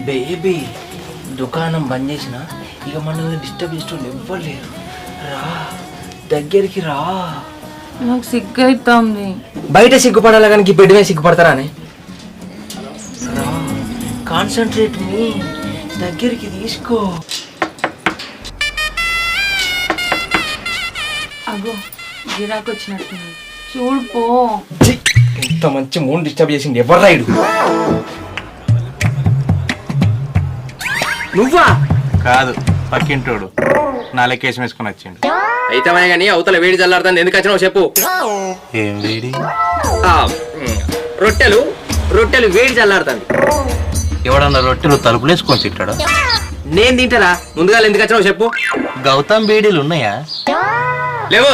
Baby దుకాణం బంద్ చేసిన ఇక మనం డిస్టర్బ్ చేస్తుండే ఎవ్వరు లేరు. రా దగ్గరికి రా. నాకు సిగ్గు అవుతుంది. బయట సిగ్గుపడాలి కానీ బెడ్ మీద సిగ్గుపడతారా అని రా. కాన్సన్ట్రేట్ మీ దగ్గరికి తీసుకో. అగో గిరాకు వచ్చినట్టుంది చూడు పో. ఇంత మంచి మూడు డిస్టర్బ్ చేసింది ఎవరు రాయుడు? నువ్వా? కాదు, పక్కింటోడు నా లెక్కేసి వేసుకుని వచ్చిండు. అయితే కానీ అవతల వేడి చల్లారుతుంది. ఎందుకు వచ్చినావు చెప్పు. ఏం వేడి? రొట్టెలు రొట్టెలు వేడి చల్లారుతుంది. ఎవడన్నా రొట్టెలు తలుపులు వేసుకొని తింటాడా? నేను తింటారా? ముందుగా ఎందుకు వచ్చినావు చెప్పు. గౌతమ్ బీడీలు ఉన్నాయా? లేవు.